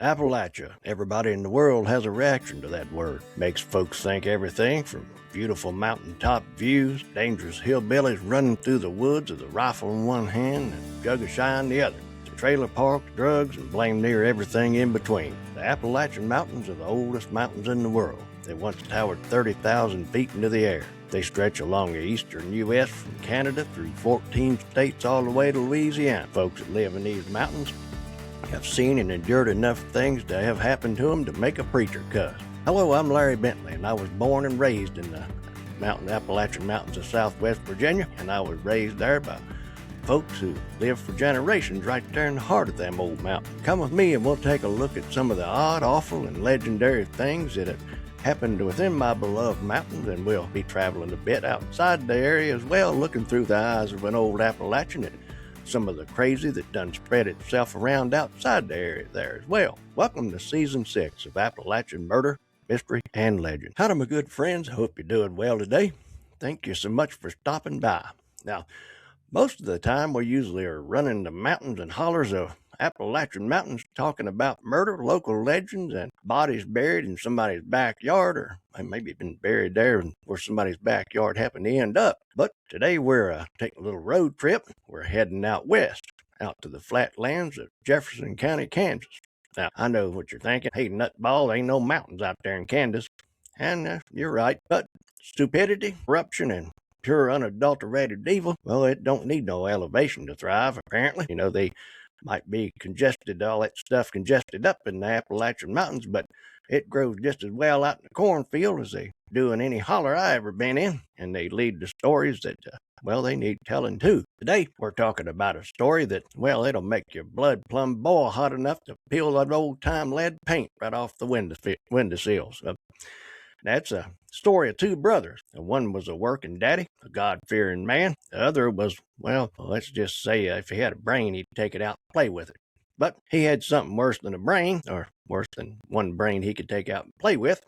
Appalachia. Everybody in the world has a reaction to that word. Makes folks think everything from beautiful mountaintop views, dangerous hillbillies running through the woods with a rifle in one hand and a jug of shine in the other, to trailer parks, drugs, and blame near everything in between. The Appalachian Mountains are the oldest mountains in the world. They once towered 30,000 feet into the air. They stretch along the eastern U.S. from Canada through 14 states all the way to Louisiana. Folks that live in these mountains have seen and endured enough things to have happened to them to make a preacher cuss. Hello, I'm Larry Bentley, and I was born and raised in the Appalachian Mountains of Southwest Virginia, and I was raised there by folks who lived for generations right there in the heart of them old mountains. Come with me and we'll take a look at some of the odd, awful, and legendary things that have happened within my beloved mountains, and we'll be traveling a bit outside the area as well, looking through the eyes of an old Appalachian at some of the crazy that done spread itself around outside the area there as well. Welcome to Season 6 of Appalachian Murder, Mystery, and Legend. Howdy, my good friends. I hope you're doing well today. Thank you so much for stopping by. Now, most of the time we usually are running the mountains and hollers of Appalachian Mountains talking about murder, local legends, and bodies buried in somebody's backyard, or maybe been buried there where somebody's backyard happened to end up. But today we're taking a little road trip. We're heading out west, out to the flatlands of Jefferson County, Kansas. Now, I know what you're thinking. Hey, nutball, ain't no mountains out there in Kansas. And you're right, but stupidity, corruption, and pure unadulterated evil, well, it don't need no elevation to thrive, apparently. You know, they might be congested, all that stuff congested up in the Appalachian Mountains, but it grows just as well out in the cornfield as they do in any holler I ever been in, and they lead to stories that, well, they need telling too. Today, we're talking about a story that, well, it'll make your blood plumb boil hot enough to peel that old-time lead paint right off the windowsills. That's a story of two brothers. One was a working daddy, a God-fearing man. The other was, well, let's just say if he had a brain, he'd take it out and play with it. But he had something worse than a brain, or worse than one brain he could take out and play with.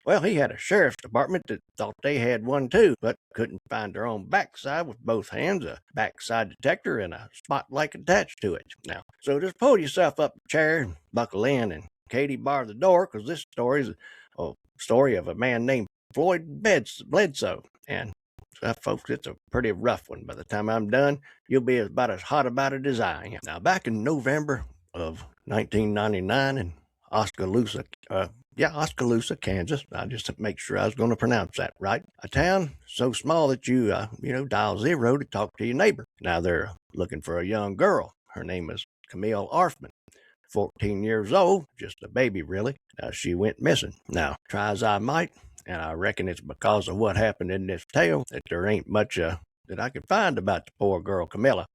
Well, he had a sheriff's department that thought they had one too, but couldn't find their own backside with both hands, a backside detector, and a spotlight attached to it. Now, so just pull yourself up a chair and buckle in, and Katie, bar the door, because this story's a story of a man named Floyd Bledsoe. And folks, it's a pretty rough one. By the time I'm done, you'll be about as hot about it as I am. Now, back in November of 1999 in Oskaloosa, Kansas. I just make sure I was going to pronounce that right. A town so small that you dial 0 to talk to your neighbor. Now they're looking for a young girl. Her name is Camille Arfman. 14 years old, just a baby really. Now she went missing. Now, try as I might, and I reckon it's because of what happened in this tale that there ain't much that I could find about the poor girl Camille.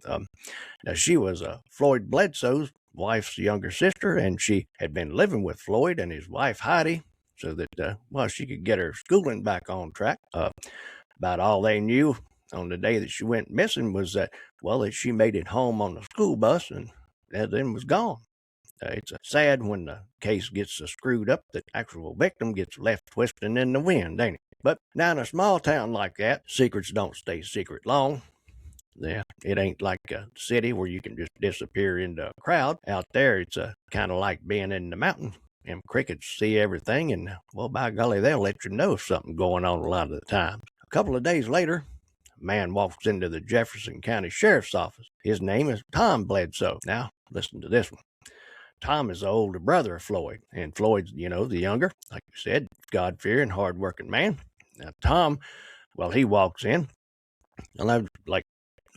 Now she was Floyd Bledsoe's wife's younger sister, and she had been living with Floyd and his wife Heidi so that she could get her schooling back on track. About all they knew on the day that she went missing was that she made it home on the school bus and then was gone. It's sad when the case gets so screwed up that the actual victim gets left twisting in the wind, ain't it? But now in a small town like that, secrets don't stay secret long. Yeah, it ain't like a city where you can just disappear into a crowd. Out there, it's kind of like being in the mountains. Them crickets see everything, and, well, by golly, they'll let you know something going on a lot of the time. A couple of days later, a man walks into the Jefferson County Sheriff's Office. His name is Tom Bledsoe. Now, listen to this one. Tom is the older brother of Floyd, and Floyd's, the younger, like you said, God-fearing, hard-working man. Now, Tom, he walks in, and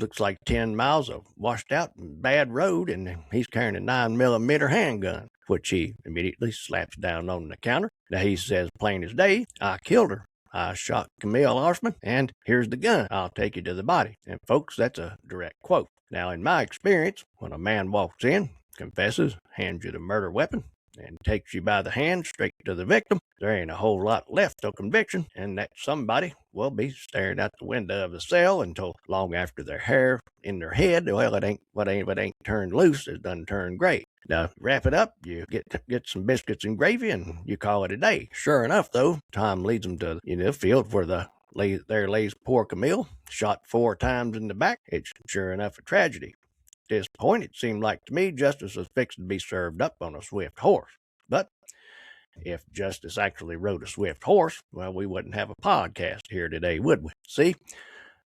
looks like 10 miles of washed out and bad road, and he's carrying a 9mm handgun, which he immediately slaps down on the counter. Now, he says, plain as day, I killed her. I shot Camille Arfman, and here's the gun. I'll take you to the body. And folks, that's a direct quote. Now, in my experience, when a man walks in, confesses, hands you the murder weapon, and takes you by the hand straight to the victim, there ain't a whole lot left of conviction, and that somebody will be staring out the window of the cell until long after their hair in their head, what ain't turned loose is done turned gray. Now, wrap it up, you get some biscuits and gravy, and you call it a day. Sure enough, though, Tom leads them to the field where there lays poor Camille, shot 4 times in the back. It's sure enough a tragedy. this point, it seemed like to me justice was fixing to be served up on a swift horse. But if justice actually rode a swift horse, well, we wouldn't have a podcast here today, would we? See?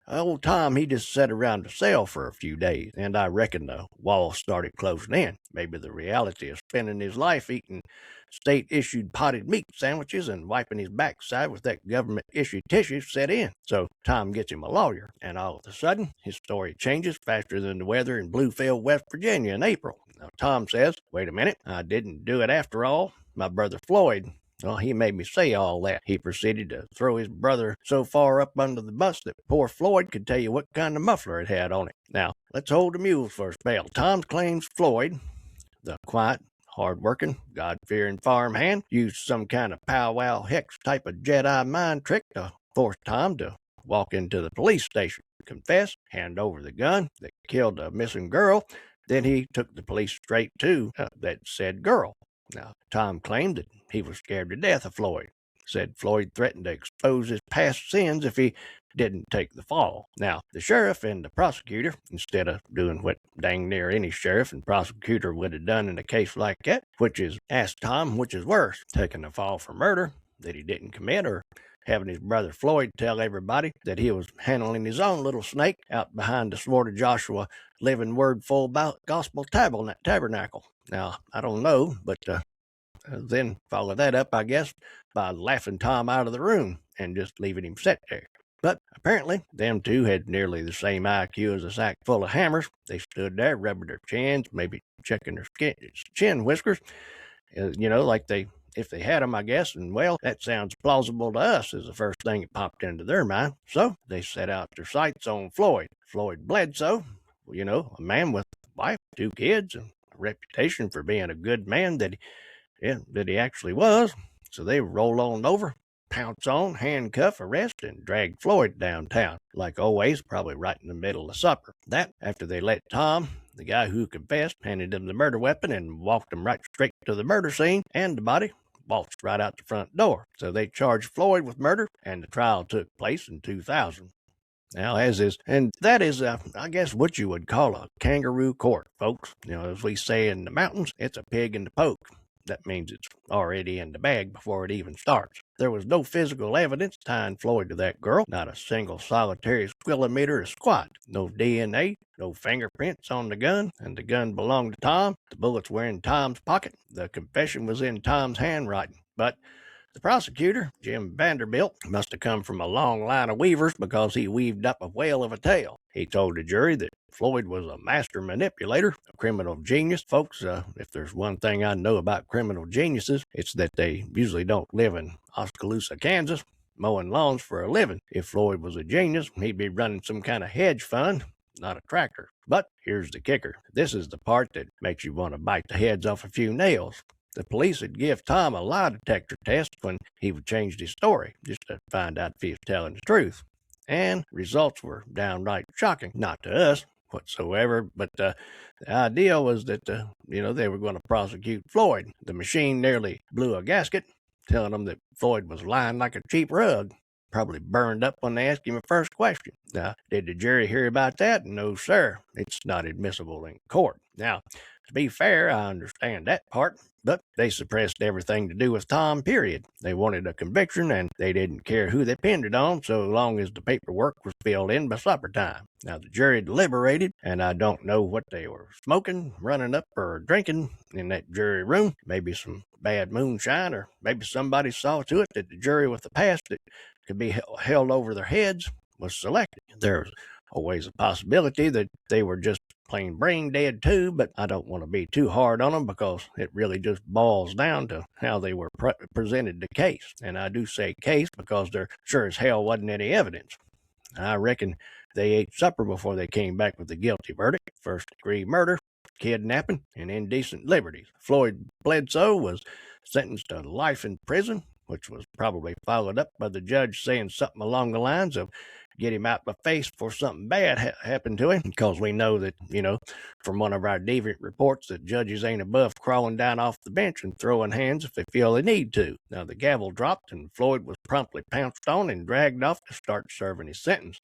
Old Tom, he just sat around the cell for a few days, and I reckon the walls started closing in. Maybe the reality of spending his life eating state-issued potted meat sandwiches and wiping his backside with that government-issued tissue set in. So Tom gets him a lawyer, and all of a sudden, his story changes faster than the weather in Bluefield, West Virginia in April. Now, Tom says, wait a minute, I didn't do it after all. My brother Floyd, well, he made me say all that. He proceeded to throw his brother so far up under the bus that poor Floyd could tell you what kind of muffler it had on it. Now, let's hold the mules for a spell. Tom claims Floyd, the quiet, hard-working, God-fearing farmhand, used some kind of powwow hex type of Jedi mind trick to force Tom to walk into the police station, confess, hand over the gun that killed a missing girl. Then he took the police straight to that said girl. Now, Tom claimed that he was scared to death of Floyd. Said Floyd threatened to expose his past sins if he didn't take the fall. Now, the sheriff and the prosecutor, instead of doing what dang near any sheriff and prosecutor would have done in a case like that, which is ask Tom which is worse, taking the fall for murder that he didn't commit, or having his brother Floyd tell everybody that he was handling his own little snake out behind the Sword of Joshua Living Word Full Gospel Tabernacle. Now, I don't know, but then follow that up, I guess, by laughing Tom out of the room and just leaving him sit there. But apparently, them two had nearly the same IQ as a sack full of hammers. They stood there, rubbing their chins, maybe checking their chin whiskers, like if they had them, I guess, and well, that sounds plausible to us is the first thing that popped into their mind. So they set out their sights on Floyd. Floyd Bledsoe, a man with a wife, 2 kids, and a reputation for being a good man that he actually was. So they roll on over, pounce on, handcuff, arrest, and drag Floyd downtown. Like always, probably right in the middle of supper. That, after they let Tom, the guy who confessed, handed him the murder weapon and walked him right straight to the murder scene, and the body waltzed right out the front door. So they charged Floyd with murder, and the trial took place in 2000. Now, and that is, I guess, what you would call a kangaroo court, folks. As we say in the mountains, it's a pig in the poke. That means it's already in the bag before it even starts. There was no physical evidence tying Floyd to that girl, not a single solitary squillimeter of squat, no DNA, no fingerprints on the gun, and the gun belonged to Tom. The bullets were in Tom's pocket. The confession was in Tom's handwriting. But the prosecutor, Jim Vanderbilt, must have come from a long line of weavers because he weaved up a whale of a tale. He told the jury that Floyd was a master manipulator, a criminal genius. Folks, if there's one thing I know about criminal geniuses, it's that they usually don't live in Oskaloosa, Kansas, mowing lawns for a living. If Floyd was a genius, he'd be running some kind of hedge fund, not a tractor. But here's the kicker. This is the part that makes you want to bite the heads off a few nails. The police would give Tom a lie detector test when he would change his story, just to find out if he was telling the truth. And results were downright shocking. Not to us whatsoever, but the idea was that, they were going to prosecute Floyd. The machine nearly blew a gasket, telling them that Floyd was lying like a cheap rug. Probably burned up when they asked him the first question. Now, did the jury hear about that? No, sir. It's not admissible in court. Now, to be fair, I understand that part, but they suppressed everything to do with Tom, period. They wanted a conviction, and they didn't care who they pinned it on so long as the paperwork was filled in by supper time. Now, the jury deliberated, and I don't know what they were smoking, running up, or drinking in that jury room. Maybe some bad moonshine, or maybe somebody saw to it that the jury with the past that could be held over their heads was selected. There's always a possibility that they were just plain brain dead too, but I don't want to be too hard on them because it really just boils down to how they were presented the case. And I do say case because there sure as hell wasn't any evidence. I reckon they ate supper before they came back with the guilty verdict: first-degree murder, kidnapping, and indecent liberties. Floyd Bledsoe was sentenced to life in prison, which was probably followed up by the judge saying something along the lines of, get him out my face before something bad happened to him, because we know that, from one of our deviant reports that judges ain't above crawling down off the bench and throwing hands if they feel they need to. Now, the gavel dropped, and Floyd was promptly pounced on and dragged off to start serving his sentence.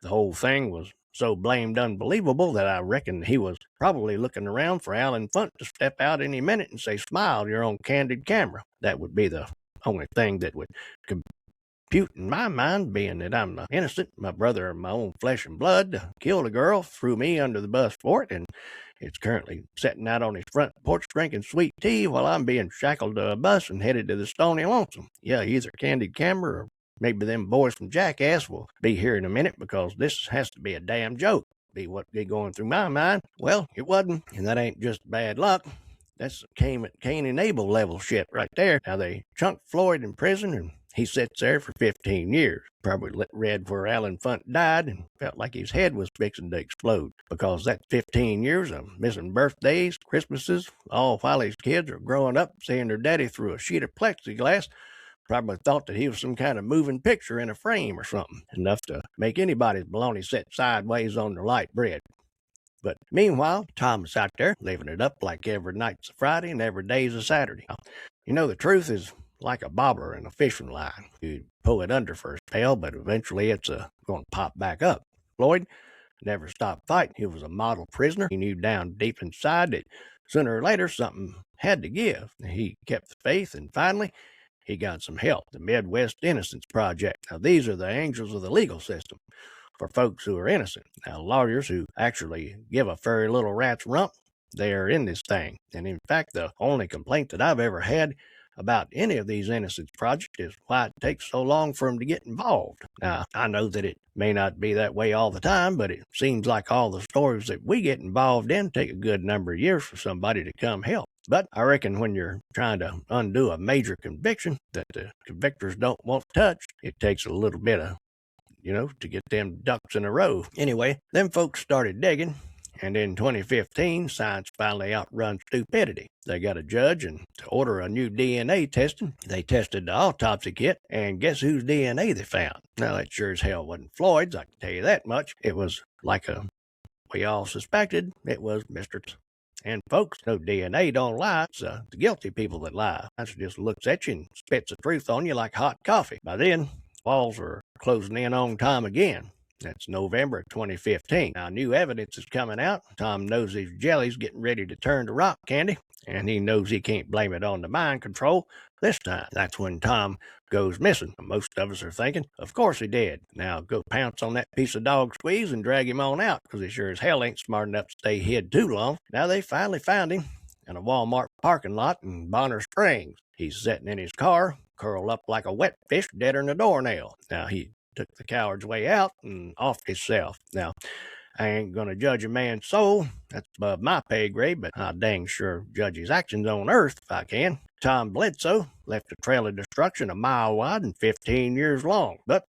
The whole thing was so blamed unbelievable that I reckon he was probably looking around for Alan Funt to step out any minute and say, "Smile, you're on candid camera." That would be the only thing that would compute in my mind, being that I'm innocent, my brother of my own flesh and blood killed a girl, threw me under the bus for it, and it's currently sitting out on his front porch drinking sweet tea while I'm being shackled to a bus and headed to the Stony Lonesome. Yeah, either candid camera or maybe them boys from Jackass will be here in a minute, because this has to be a damn joke. Be what be going through my mind. Well, it wasn't, and that ain't just bad luck. That's Cain and Abel level shit right there. Now, they chunked Floyd in prison, and he sits there for 15 years. Probably read where Alan Funt died and felt like his head was fixing to explode, because that 15 years of missing birthdays, Christmases, all while his kids are growing up seeing their daddy through a sheet of plexiglass, probably thought that he was some kind of moving picture in a frame or something, enough to make anybody's baloney sit sideways on their light bread. But meanwhile, Tom's out there living it up like every night's a Friday and every day's a Saturday. You know, the truth is like a bobber in a fishing line. You pull it under for a spell, but eventually it's going to pop back up. Floyd never stopped fighting. He was a model prisoner. He knew down deep inside that sooner or later something had to give. He kept the faith, and finally he got some help. The Midwest Innocence Project. Now, these are the angels of the legal system for folks who are innocent. Now, lawyers who actually give a furry little rat's rump, they are in this thing. And in fact, the only complaint that I've ever had about any of these innocence projects is why it takes so long for them to get involved. Now, I know that it may not be that way all the time, but it seems like all the stories that we get involved in take a good number of years for somebody to come help. But I reckon when you're trying to undo a major conviction that the convictors don't want touched, it takes a little bit of, to get them ducks in a row. Anyway, them folks started digging, and in 2015, science finally outrun stupidity. They got a judge and to order a new DNA testing. They tested the autopsy kit, and guess whose DNA they found? Now, that sure as hell wasn't Floyd's, I can tell you that much. It was like we all suspected, it was Mr. And folks, no DNA don't lie. It's the guilty people that lie. That just looks at you and spits the truth on you like hot coffee. By then, walls are closing in on Tom again. That's November 2015. Now, new evidence is coming out. Tom knows his jelly's getting ready to turn to rock candy, and he knows he can't blame it on the mind control this time. That's when Tom goes missing. Most of us are thinking, of course he did. Now go pounce on that piece of dog squeeze and drag him on out, because he sure as hell ain't smart enough to stay hid too long. Now they finally found him in a Walmart parking lot in Bonner Springs. He's sitting in his car, curled up like a wet fish, deader'n a doornail. Now, he took the coward's way out and offed himself. Now, I ain't gonna judge a man's soul. That's above my pay grade, but I dang sure judge his actions on earth if I can. Tom Bledsoe left a trail of destruction a mile wide and 15 years long, but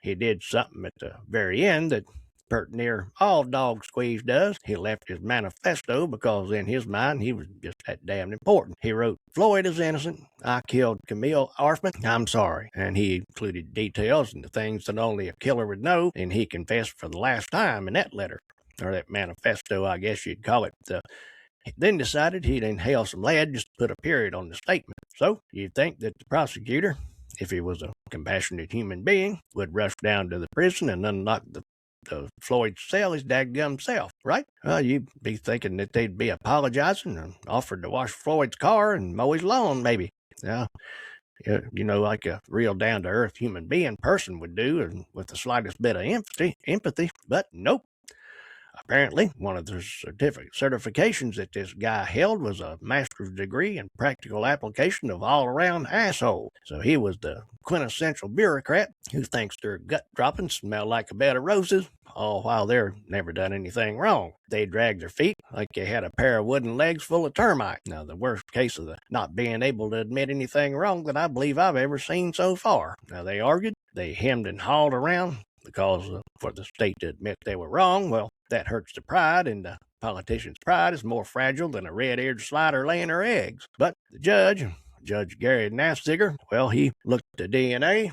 he did something at the very end that pert near all dog squeeze does. He left his manifesto because in his mind he was just that damn important. He wrote, "Floyd is innocent. I killed Camille Arfman. I'm sorry." And he included details and the things that only a killer would know, and he confessed for the last time in that letter, or that manifesto, I guess you'd call it. He then decided he'd inhale some lead just to put a period on the statement. So you'd think that the prosecutor, if he was a compassionate human being, would rush down to the prison and unlock the Floyd's cell his dadgum self, right? Well, you'd be thinking that they'd be apologizing and offered to wash Floyd's car and mow his lawn, maybe. Yeah, like a real down-to-earth human being person would do, and with the slightest bit of empathy. But nope. Apparently, one of the certifications that this guy held was a master's degree in practical application of all-around asshole. So he was the quintessential bureaucrat who thinks their gut droppings smell like a bed of roses, all while they're never done anything wrong. They drag their feet like they had a pair of wooden legs full of termites. Now, the worst case of the not being able to admit anything wrong that I believe I've ever seen so far. Now, they argued, they hemmed and hawed around, because for the state to admit they were wrong, well, that hurts the pride, and the politician's pride is more fragile than a red-eared slider laying her eggs. But the Judge Gary Nastiger, well, he looked at the DNA,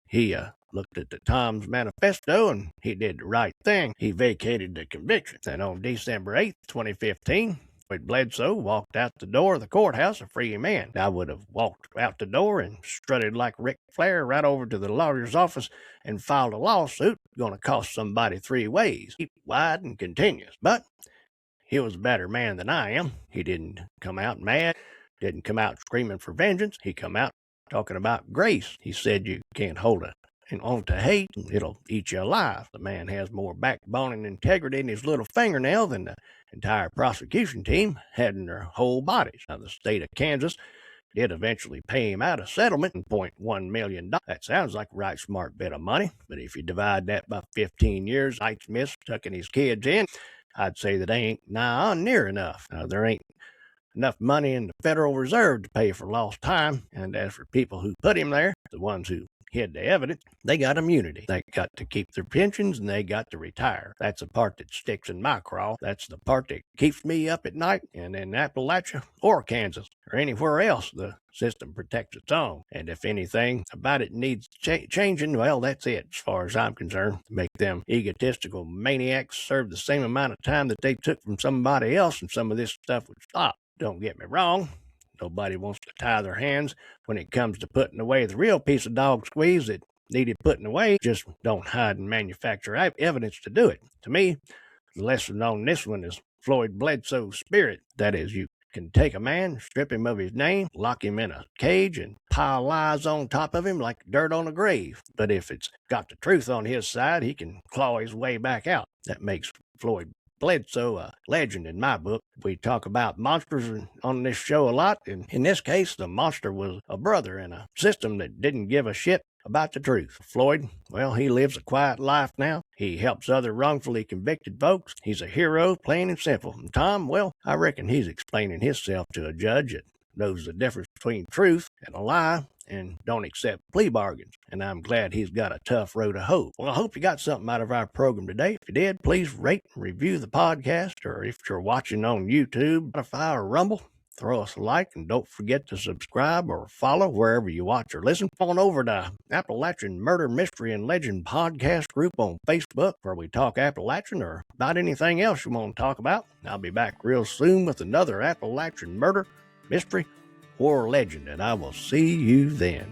he looked at the Tom's manifesto, and he did the right thing. He vacated the conviction. And on December 8th, 2015, Floyd Bledsoe walked out the door of the courthouse a free man. I would have walked out the door and strutted like Ric Flair right over to the lawyer's office and filed a lawsuit going to cost somebody 3 ways. Keep wide and continuous. But he was a better man than I am. He didn't come out mad, didn't come out screaming for vengeance. He come out talking about grace. He said you can't hold it and on to hate, it'll eat you alive. The man has more backbone and integrity in his little fingernail than the entire prosecution team had in their whole bodies. Now, the state of Kansas did eventually pay him out a settlement of $0.1 million. That sounds like a right smart bit of money, but if you divide that by 15 years, Ike Smith tucking his kids in, I'd say that ain't nigh on near enough. There ain't enough money in the Federal Reserve to pay for lost time, and as for people who put him there, the ones who hid the evidence, they got immunity. They got to keep their pensions and they got to retire. That's the part that sticks in my craw. That's the part that keeps me up at night. And in Appalachia or Kansas or anywhere else, the system protects its own. And if anything about it needs changing, well, that's it as far as I'm concerned. To make them egotistical maniacs serve the same amount of time that they took from somebody else, and some of this stuff would stop. Don't get me wrong. Nobody wants to tie their hands when it comes to putting away the real piece of dog squeeze that needed putting away. Just don't hide and manufacture evidence to do it. To me, the lesson on this one is Floyd Bledsoe's spirit. That is, you can take a man, strip him of his name, lock him in a cage, and pile lies on top of him like dirt on a grave. But if it's got the truth on his side, he can claw his way back out. That makes Floyd Bledsoe a legend in my book. We talk about monsters on this show a lot, and in this case, the monster was a brother in a system that didn't give a shit about the truth. Floyd, well, he lives a quiet life now. He helps other wrongfully convicted folks. He's a hero, plain and simple. And Tom, well, I reckon he's explaining himself to a judge that knows the difference between truth and a lie and don't accept plea bargains. And I'm glad he's got a tough road to hoe. Well, I hope you got something out of our program today. If you did, please rate and review the podcast, or if you're watching on YouTube, Spotify, or Rumble, throw us a like, and don't forget to subscribe or follow wherever you watch or listen. On over to Appalachian Murder, Mystery, and Legend podcast group on Facebook, where we talk Appalachian or about anything else you want to talk about. I'll be back real soon with another Appalachian murder, mystery, or legend, and I will see you then.